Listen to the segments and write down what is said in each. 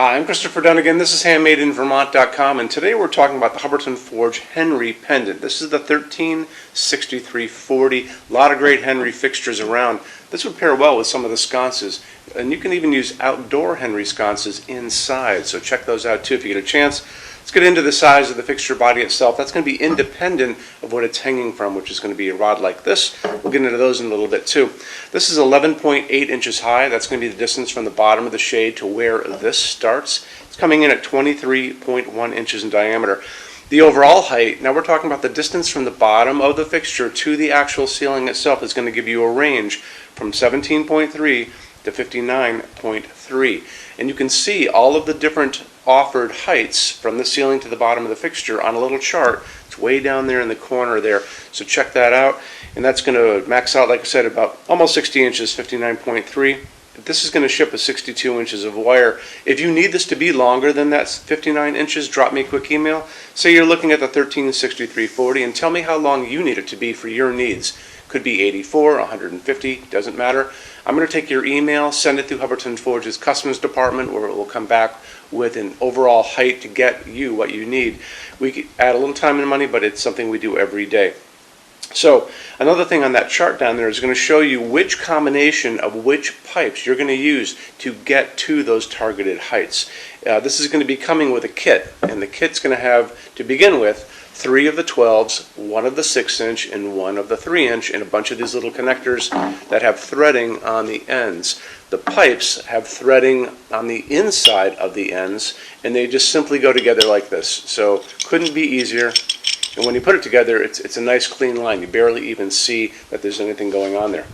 Hi, I'm Christopher Dunn again. This is HandmadeInVermont.com, and today we're talking about the Hubbardton Forge Henry Pendant. This is the 136340. A lot of great Henry fixtures around. This would pair well with some of the sconces, and you can even use outdoor Henry sconces inside, so check those out too if you get a chance. Let's get into the size of the fixture body itself. That's going to be independent of what it's hanging from, which is going to be a rod like this. We'll get into those in a little bit too. This is 11.8 inches high. That's going to be the distance from the bottom of the shade to where this starts. It's coming in at 23.1 inches in diameter. The overall height, now we're talking about the distance from the bottom of the fixture to the actual ceiling itself, is going to give you a range from 17.3 to 59.3. And you can see all of the different offered heights from the ceiling to the bottom of the fixture on a little chart. It's way down there in the corner there, so check that out. And that's going to max out, like I said, about almost 60 inches, 59.3. This is going to ship with 62 inches of wire. If you need this to be longer than that 59 inches, drop me a quick email. Say you're looking at the 136340 and tell me how long you need it to be for your needs. Could be 84, 150, doesn't matter. I'm going to take your email, send it through Hubbardton Forge's customs department, where it will come back with an overall height to get you what you need. We add a little time and money, but it's something we do every day. So another thing on that chart down there is going to show you which combination of which pipes you're going to use to get to those targeted heights. This is going to be coming with a kit, and the kit's going to have, to begin with, 3 of the 12s, 1 of the 6-inch, and 1 of the 3-inch, and a bunch of these little connectors that have threading on the ends. The pipes have threading on the inside of the ends, and they just simply go together like this. So couldn't be easier. And when you put it together, it's a nice clean line. You barely even see that there's anything going on there.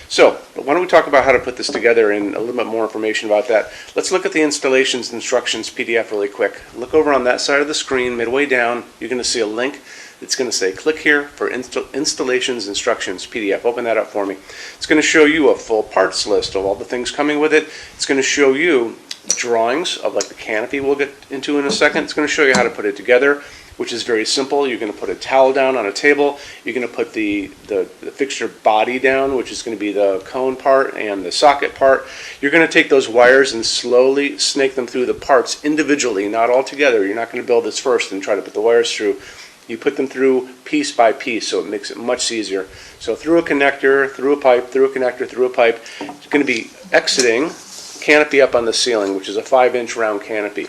So why don't we talk about how to put this together and a little bit more information about that. Let's look at the installations instructions PDF really quick. Look over on that side of the screen, midway down, you're going to see a link. It's going to say click here for installations instructions PDF. Open that up for me. It's going to show you a full parts list of all the things coming with it. It's going to show you drawings of like the canopy we'll get into in a second. It's going to show you how to put it together, which is very simple. You're going to put a towel down on a table. You're going to put the fixture body down, which is going to be the cone part and the socket part. You're going to take those wires and slowly snake them through the parts individually, not all together. You're not going to build this first and try to put the wires through. You put them through piece by piece, so it makes it much easier. So through a connector, through a pipe, through a connector, through a pipe. It's going to be exiting canopy up on the ceiling, which is a 5-inch round canopy.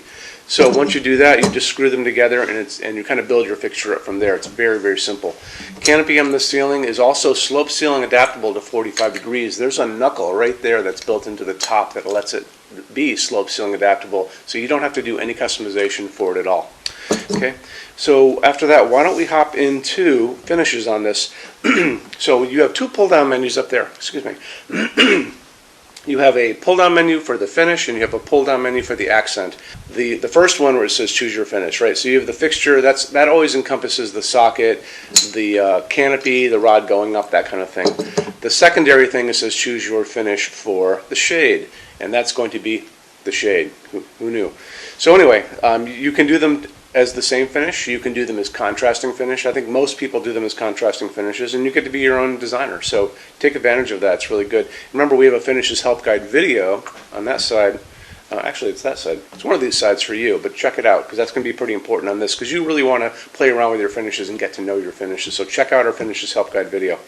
So once you do that, you just screw them together, and you kind of build your fixture up from there. It's very, very simple. Canopy on the ceiling is also slope ceiling adaptable to 45 degrees. There's a knuckle right there that's built into the top that lets it be slope ceiling adaptable, so you don't have to do any customization for it at all. Okay, so after that, why don't we hop into finishes on this. So you have 2 pull-down menus up there. Excuse me. You have a pull-down menu for the finish, and you have a pull-down menu for the accent. The first one where it says choose your finish, right? So you have the fixture, that always encompasses the socket, the canopy, the rod going up, that kind of thing. The secondary thing that says choose your finish for the shade, and that's going to be the shade. Who knew? So anyway, you can do them as the same finish. You can do them as contrasting finish. I think most people do them as contrasting finishes, and you get to be your own designer. So take advantage of that. It's really good. Remember, we have a finishes help guide video on that side. Actually, it's that side. It's one of these sides for you, but check it out, because that's going to be pretty important on this, because you really want to play around with your finishes and get to know your finishes. So check out our finishes help guide video.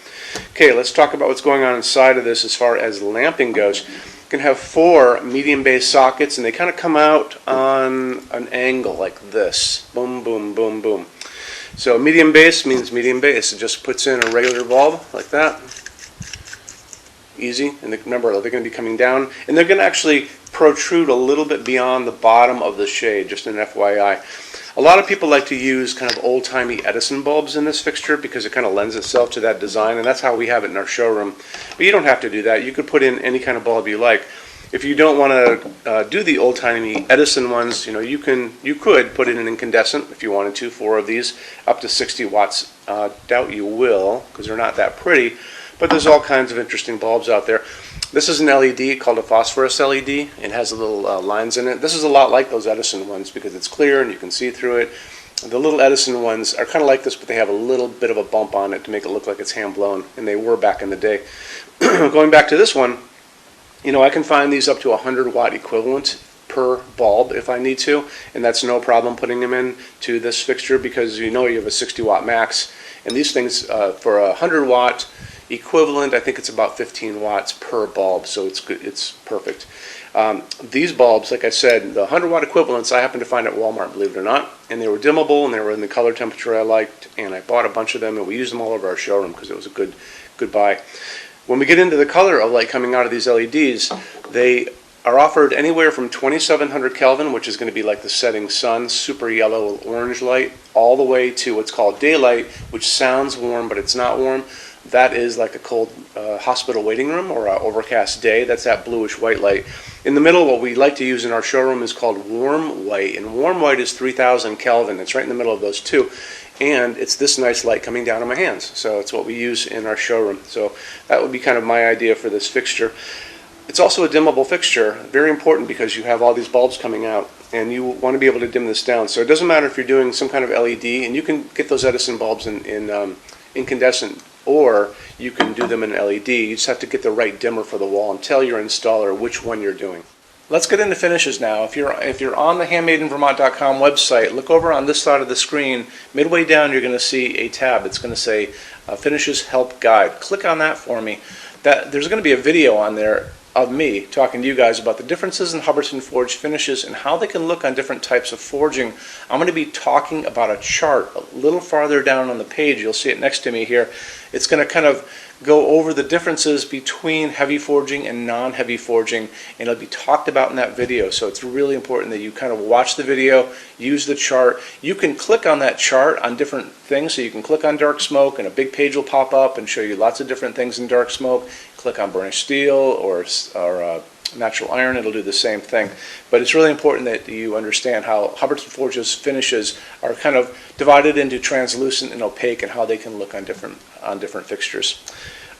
Okay, let's talk about what's going on inside of this as far as lamping goes. You can have 4 medium base sockets, and they kind of come out on an angle like this. Boom, boom, boom, boom. So medium base means medium base. It just puts in a regular bulb like that. Easy. And remember, they're going to be coming down, and they're going to actually protrude a little bit beyond the bottom of the shade, just an FYI. A lot of people like to use kind of old-timey Edison bulbs in this fixture because it kind of lends itself to that design, and that's how we have it in our showroom. But you don't have to do that. You could put in any kind of bulb you like. If you don't want to do the old-timey Edison ones, you could put in an incandescent if you wanted to, 4 of these, up to 60 watts. Doubt you will, because they're not that pretty, but there's all kinds of interesting bulbs out there. This is an LED called a phosphorus LED. It has little lines in it. This is a lot like those Edison ones because it's clear and you can see through it. The little Edison ones are kind of like this, but they have a little bit of a bump on it to make it look like it's hand blown, and they were back in the day. Going back to this one, I can find these up to 100 watt equivalent per bulb if I need to, and that's no problem putting them in to this fixture because you know you have a 60 watt max, and these things for a 100 watt equivalent, I think it's about 15 watts per bulb, so it's good, it's perfect. These bulbs, like I said, the 100 watt equivalents I happened to find at Walmart, believe it or not, and they were dimmable and they were in the color temperature I liked, and I bought a bunch of them and we used them all over our showroom because it was a good buy. When we get into the color of light coming out of these LEDs, they are offered anywhere from 2700 Kelvin, which is going to be like the setting sun, super yellow orange light, all the way to what's called daylight, which sounds warm but it's not warm. That is like a cold hospital waiting room or an overcast day. That's that bluish white light. In the middle, what we like to use in our showroom is called warm white, and warm white is 3000 Kelvin. It's right in the middle of those two, and it's this nice light coming down on my hands. So it's what we use in our showroom. So that would be kind of my idea for this fixture. It's also a dimmable fixture, very important because you have all these bulbs coming out and you want to be able to dim this down. So it doesn't matter if you're doing some kind of LED, and you can get those Edison bulbs in incandescent, or you can do them in LED. You just have to get the right dimmer for the wall and tell your installer which one you're doing. Let's get into finishes now. If you're on the HandmadeInVermont.com website, look over on this side of the screen. Midway down, you're going to see a tab. It's going to say Finishes Help Guide. Click on that for me. There's going to be a video on there of me talking to you guys about the differences in Hubbardton forged finishes and how they can look on different types of forging. I'm going to be talking about a chart a little farther down on the page. You'll see it next to me here. It's going to kind of go over the differences between heavy forging and non-heavy forging, and it'll be talked about in that video. So it's really important that you kind of watch the video, use the chart. You can click on that chart on different things. So you can click on dark smoke and a big page will pop up and show you lots of different things in dark smoke. Click on burnished steel or natural iron, it'll do the same thing. But it's really important that you understand how Hubbardton Forge's finishes are kind of divided into translucent and opaque and how they can look on different fixtures.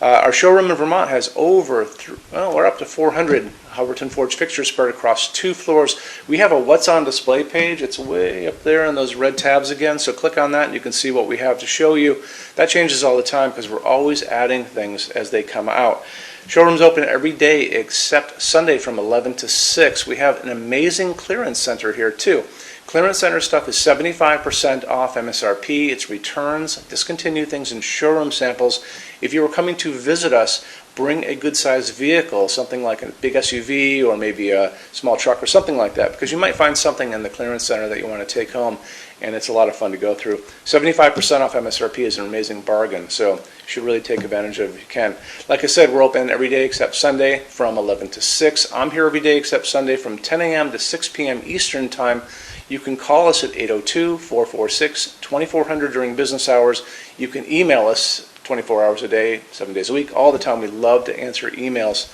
Our showroom in Vermont has we're up to 400 Hubbardton Forge fixtures spread across 2 floors. We have a What's on Display page. It's way up there in those red tabs again, so click on that and you can see what we have to show you. That changes all the time because we're always adding things as they come out. Showroom's open every day except Sunday from 11 to 6. We have an amazing clearance center here too. Clearance center stuff is 75% off MSRP. It's returns, discontinued things, and showroom samples. If you were coming to visit us, bring a good-sized vehicle, something like a big SUV or maybe a small truck or something like that, because you might find something in the clearance center that you want to take home, and it's a lot of fun to go through. 75% off MSRP is an amazing bargain, so you should really take advantage of it if you can. Like I said, we're open every day except Sunday from 11 to 6. I'm here every day except Sunday from 10 a.m. to 6 p.m. Eastern Time. You can call us at 802-446-2400 during business hours. You can email us 24 hours a day, 7 days a week, all the time. We love to answer emails.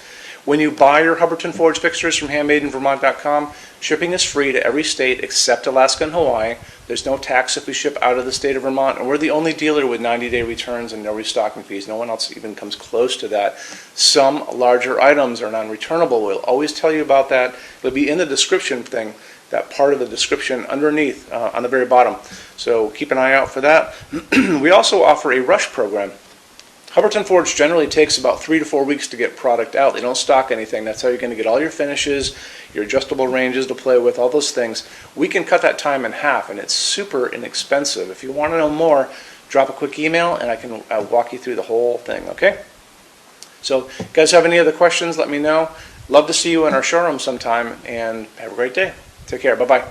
When you buy your Hubbardton Forge fixtures from HandmadeInVermont.com, shipping is free to every state except Alaska and Hawaii. There's no tax if we ship out of the state of Vermont, and we're the only dealer with 90-day returns and no restocking fees. No one else even comes close to that. Some larger items are non-returnable. We'll always tell you about that. It'll be in the description thing, that part of the description underneath on the very bottom. So keep an eye out for that. We also offer a rush program. Hubbardton Forge generally takes about 3 to 4 weeks to get product out. They don't stock anything. That's how you're going to get all your finishes, your adjustable ranges to play with, all those things. We can cut that time in half, and it's super inexpensive. If you want to know more, drop a quick email, and I'll walk you through the whole thing, okay? So if you guys have any other questions, let me know. Love to see you in our showroom sometime, and have a great day. Take care. Bye-bye.